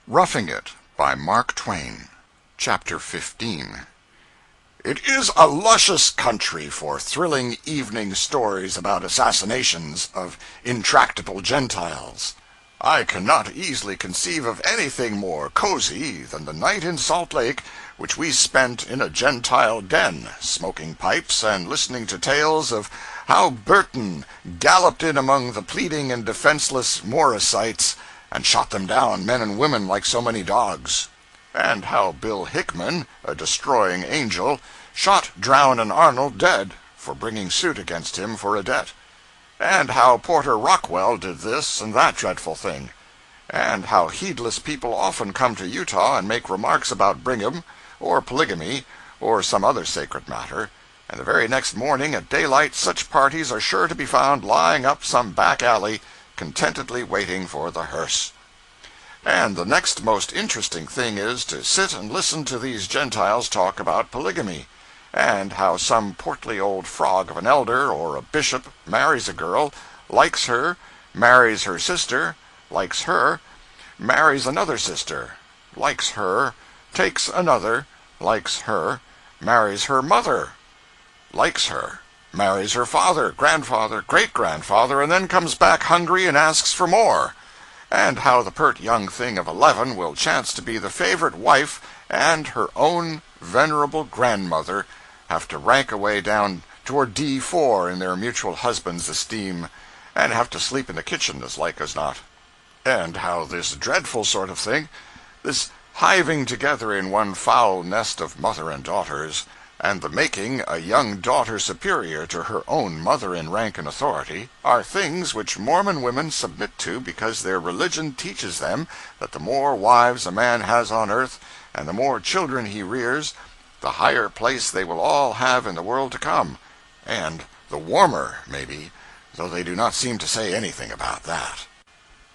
Roughing It by Mark Twain. Chapter 15. It is a luscious country for thrilling evening stories about assassinations of intractable Gentiles. I cannot easily conceive of anything more cozy than the night in Salt Lake which we spent in a Gentile den, smoking pipes and listening to tales of how Burton galloped in among the pleading and defenseless Morrisites and shot them down, men and women, like so many dogs; and how Bill Hickman, a destroying angel, shot Drown and Arnold dead for bringing suit against him for a debt; and how Porter Rockwell did this and that dreadful thing; and how heedless people often come to Utah and make remarks about Brigham, or polygamy, or some other sacred matter, and the very next morning at daylight such parties are sure to be found lying up some back alley, contentedly waiting for the hearse. And the next most interesting thing is to sit and listen to these Gentiles talk about polygamy, and how some portly old frog of an elder or a bishop marries a girl, likes her, marries her sister, likes her, marries another sister, likes her, takes another, likes her, marries her mother, likes her, marries her father, grandfather, great-grandfather, and then comes back hungry and asks for more; and how the pert young thing of 11 will chance to be the favorite wife, and her own venerable grandmother have to rank away down toward D4 in their mutual husband's esteem, and have to sleep in the kitchen as like as not; and how this dreadful sort of thing, this hiving together in one foul nest of mother and daughters, and the making a young daughter superior to her own mother in rank and authority, are things which Mormon women submit to because their religion teaches them that the more wives a man has on earth, and the more children he rears, the higher place they will all have in the world to come, and the warmer, maybe, though they do not seem to say anything about that.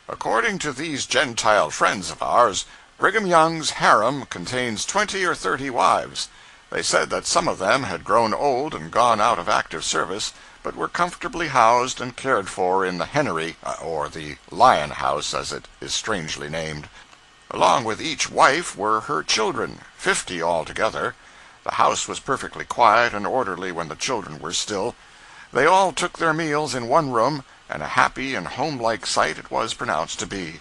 According to these Gentile friends of ours, Brigham Young's harem contains 20 or 30 wives. They said that some of them had grown old and gone out of active service, but were comfortably housed and cared for in the hennery, or the lion house as it is strangely named. Along with each wife were her children, 50 altogether. The house was perfectly quiet and orderly when the children were still. They all took their meals in one room, and a happy and homelike sight it was pronounced to be.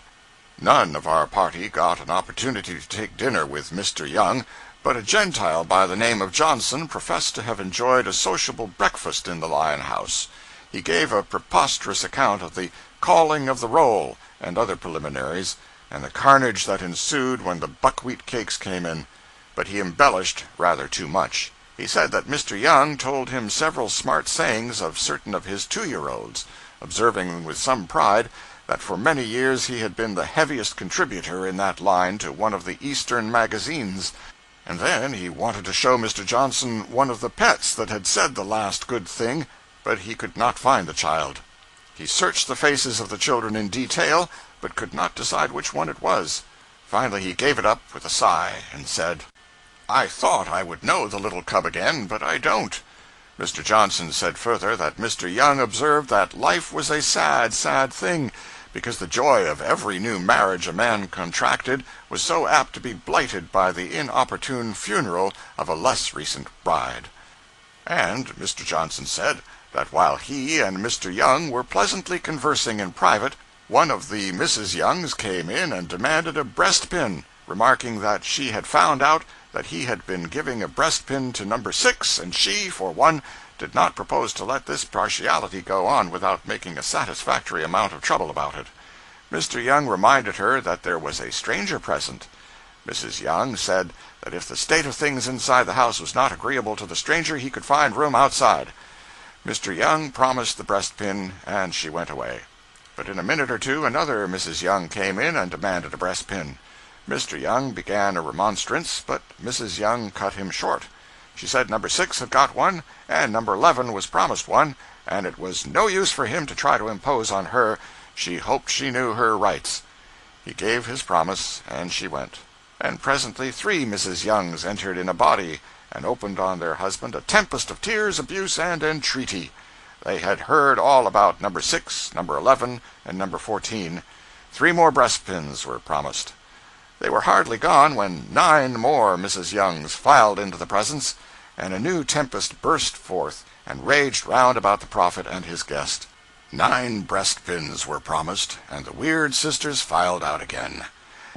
None of our party got an opportunity to take dinner with Mr. Young, but a Gentile by the name of Johnson professed to have enjoyed a sociable breakfast in the Lion House. He gave a preposterous account of the calling of the roll and other preliminaries, and the carnage that ensued when the buckwheat cakes came in, but he embellished rather too much. He said that Mr. Young told him several smart sayings of certain of his 2-year-olds, observing with some pride that for many years he had been the heaviest contributor in that line to one of the Eastern magazines. And then he wanted to show Mr. Johnson one of the pets that had said the last good thing, but he could not find the child. He searched the faces of the children in detail, but could not decide which one it was. Finally he gave it up with a sigh, and said, "I thought I would know the little cub again, but I don't." Mr. Johnson said further that Mr. Young observed that life was a sad, sad thing, because the joy of every new marriage a man contracted was so apt to be blighted by the inopportune funeral of a less recent bride. And Mr. Johnson said that while he and Mr. Young were pleasantly conversing in private, one of the Mrs. Youngs came in and demanded a breastpin, remarking that she had found out that he had been giving a breastpin to number 6, and she, for one, did not propose to let this partiality go on without making a satisfactory amount of trouble about it. Mr. Young reminded her that there was a stranger present. Mrs. Young said that if the state of things inside the house was not agreeable to the stranger, he could find room outside. Mr. Young promised the breastpin, and she went away. But in a minute or two another Mrs. Young came in and demanded a breastpin. Mr. Young began a remonstrance, but Mrs. Young cut him short. She said number 6 had got one, and number 11 was promised one, and it was no use for him to try to impose on her. She hoped she knew her rights. He gave his promise, and she went. And presently 3 Mrs. Youngs entered in a body, and opened on their husband a tempest of tears, abuse, and entreaty. They had heard all about number 6, number 11, and number 14. 3 more breastpins were promised. They were hardly gone when 9 more Mrs. Youngs filed into the presence, and a new tempest burst forth and raged round about the prophet and his guest. 9 breastpins were promised, and the weird sisters filed out again.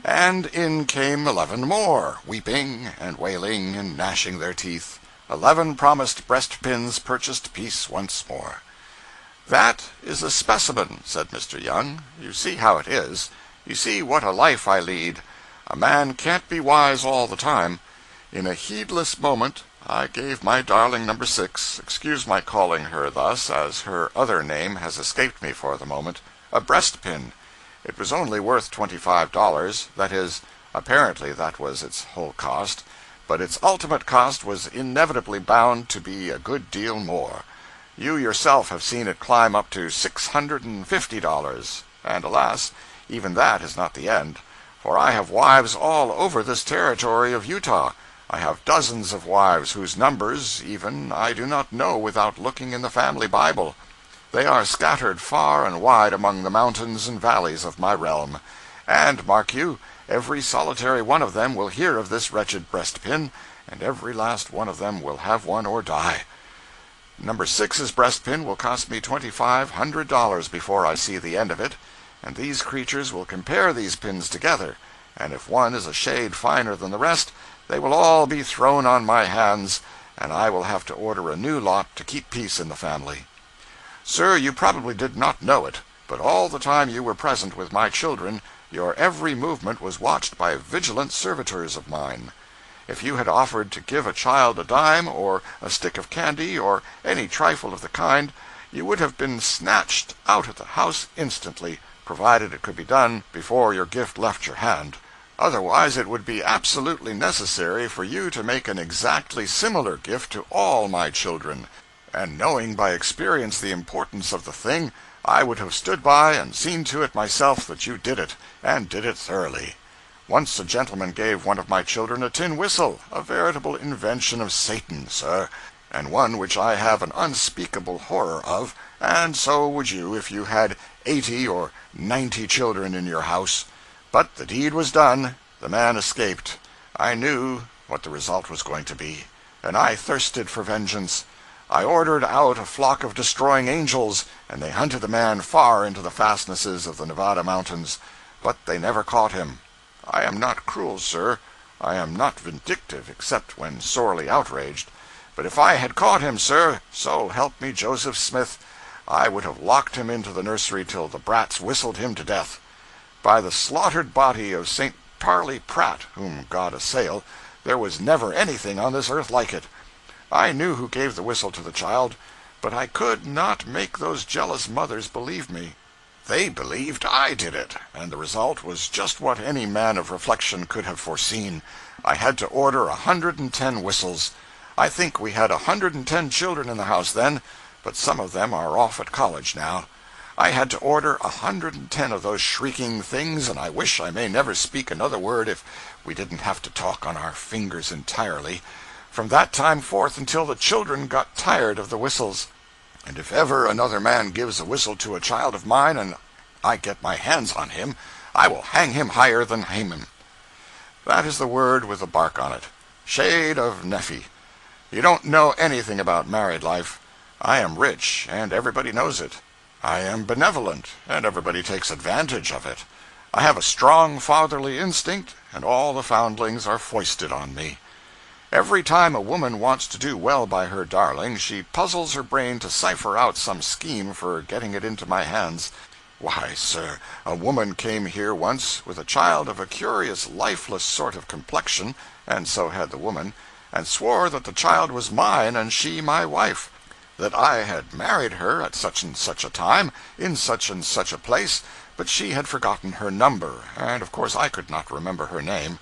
And in came 11 more, weeping and wailing and gnashing their teeth. 11 promised breastpins purchased peace once more. "That is a specimen," said Mr. Young. "You see how it is. You see what a life I lead. A man can't be wise all the time. In a heedless moment I gave my darling number 6, excuse my calling her thus, as her other name has escaped me for the moment, a breastpin. It was only worth $25, that is, apparently that was its whole cost, but its ultimate cost was inevitably bound to be a good deal more. You yourself have seen it climb up to $650, and alas, even that is not the end, for I have wives all over this territory of Utah. I have dozens of wives whose numbers, even, I do not know without looking in the family Bible. They are scattered far and wide among the mountains and valleys of my realm. And, mark you, every solitary one of them will hear of this wretched breastpin, and every last one of them will have one or die. Number 6's breastpin will cost me $2,500 before I see the end of it, and these creatures will compare these pins together, and if one is a shade finer than the rest, they will all be thrown on my hands, and I will have to order a new lot to keep peace in the family. Sir, you probably did not know it, but all the time you were present with my children, your every movement was watched by vigilant servitors of mine. If you had offered to give a child a dime, or a stick of candy, or any trifle of the kind, you would have been snatched out of the house instantly, provided it could be done before your gift left your hand. Otherwise it would be absolutely necessary for you to make an exactly similar gift to all my children, and knowing by experience the importance of the thing, I would have stood by and seen to it myself that you did it, and did it thoroughly. Once a gentleman gave one of my children a tin whistle, a veritable invention of Satan, sir, and one which I have an unspeakable horror of, and so would you if you had 80 or 90 children in your house. But the deed was done, the man escaped. I knew what the result was going to be, and I thirsted for vengeance. I ordered out a flock of destroying angels, and they hunted the man far into the fastnesses of the Nevada mountains, but they never caught him. I am not cruel, sir. I am not vindictive, except when sorely outraged. But if I had caught him, sir, so help me Joseph Smith, I would have locked him into the nursery till the brats whistled him to death. By the slaughtered body of St. Parley Pratt, whom God assail, there was never anything on this earth like it. I knew who gave the whistle to the child, but I could not make those jealous mothers believe me. They believed I did it, and the result was just what any man of reflection could have foreseen. I had to order 110 whistles. I think we had 110 children in the house then, but some of them are off at college now. I had to order 110 of those shrieking things, and I wish I may never speak another word if we didn't have to talk on our fingers entirely, from that time forth until the children got tired of the whistles. And if ever another man gives a whistle to a child of mine, and I get my hands on him, I will hang him higher than Haman. That is the word with the bark on it. Shade of Nephi. You don't know anything about married life. I am rich, and everybody knows it. I am benevolent, and everybody takes advantage of it. I have a strong fatherly instinct, and all the foundlings are foisted on me. Every time a woman wants to do well by her darling, she puzzles her brain to cipher out some scheme for getting it into my hands. Why, sir, a woman came here once with a child of a curious lifeless sort of complexion, and so had the woman, and swore that the child was mine and she my wife, that I had married her at such and such a time, in such and such a place, but she had forgotten her number, and of course I could not remember her name.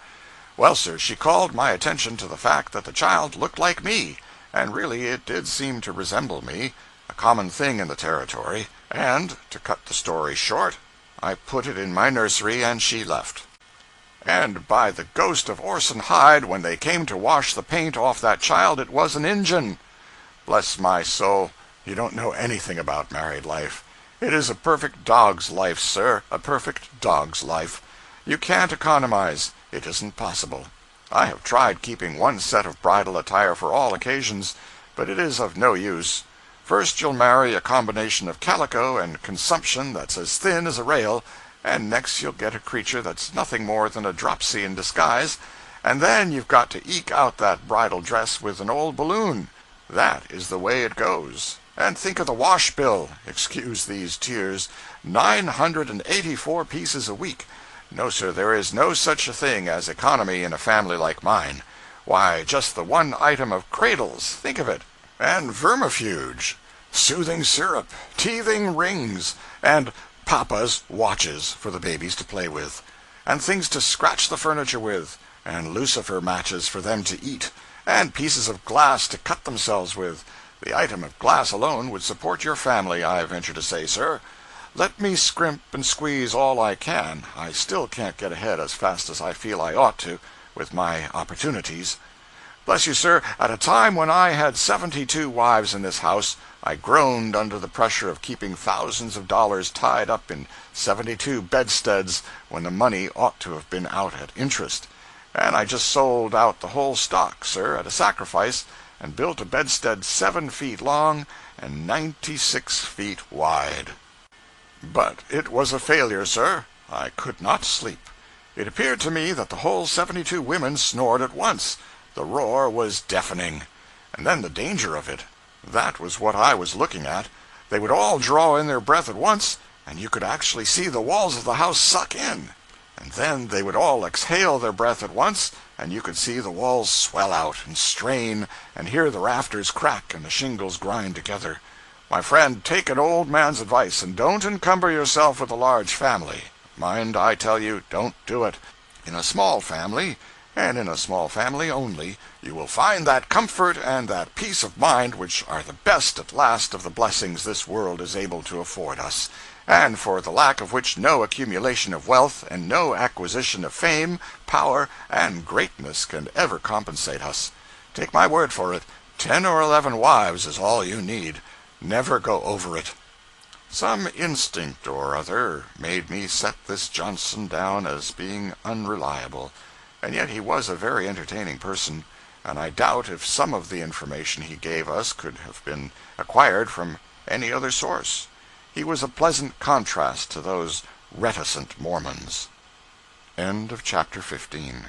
Well, sir, she called my attention to the fact that the child looked like me, and really it did seem to resemble me, a common thing in the territory, and, to cut the story short, I put it in my nursery and she left. And by the ghost of Orson Hyde, when they came to wash the paint off that child, it was an Injun. Bless my soul, you don't know anything about married life. It is a perfect dog's life, sir, a perfect dog's life. You can't economize. It isn't possible. I have tried keeping one set of bridal attire for all occasions, but it is of no use. First you'll marry a combination of calico and consumption that's as thin as a rail, and next you'll get a creature that's nothing more than a dropsy in disguise, and then you've got to eke out that bridal dress with an old balloon. That is the way it goes. And think of the wash bill. Excuse these tears. 984 pieces a week. No, sir, there is no such a thing as economy in a family like mine. Why, just the one item of cradles, think of it, and vermifuge, soothing syrup, teething rings, and papa's watches for the babies to play with, and things to scratch the furniture with, and lucifer matches for them to eat, and pieces of glass to cut themselves with. The item of glass alone would support your family, I venture to say, sir. Let me scrimp and squeeze all I can. I still can't get ahead as fast as I feel I ought to, with my opportunities. Bless you, sir, at a time when I had 72 wives in this house, I groaned under the pressure of keeping thousands of dollars tied up in 72 bedsteads when the money ought to have been out at interest. And I just sold out the whole stock, sir, at a sacrifice, and built a bedstead 7 feet long and 96 feet wide. But it was a failure, sir. I could not sleep. It appeared to me that the whole 72 women snored at once. The roar was deafening. And then the danger of it. That was what I was looking at. They would all draw in their breath at once, and you could actually see the walls of the house suck in. And then they would all exhale their breath at once, and you could see the walls swell out and strain, and hear the rafters crack and the shingles grind together. My friend, take an old man's advice, and don't encumber yourself with a large family. Mind, I tell you, don't do it. In a small family, and in a small family only, you will find that comfort and that peace of mind which are the best at last of the blessings this world is able to afford us, and for the lack of which no accumulation of wealth and no acquisition of fame, power, and greatness can ever compensate us. Take my word for it, 10 or 11 wives is all you need. Never go over it. Some instinct or other made me set this Johnson down as being unreliable, and yet he was a very entertaining person, and I doubt if some of the information he gave us could have been acquired from any other source. He was a pleasant contrast to those reticent Mormons. End of chapter 15.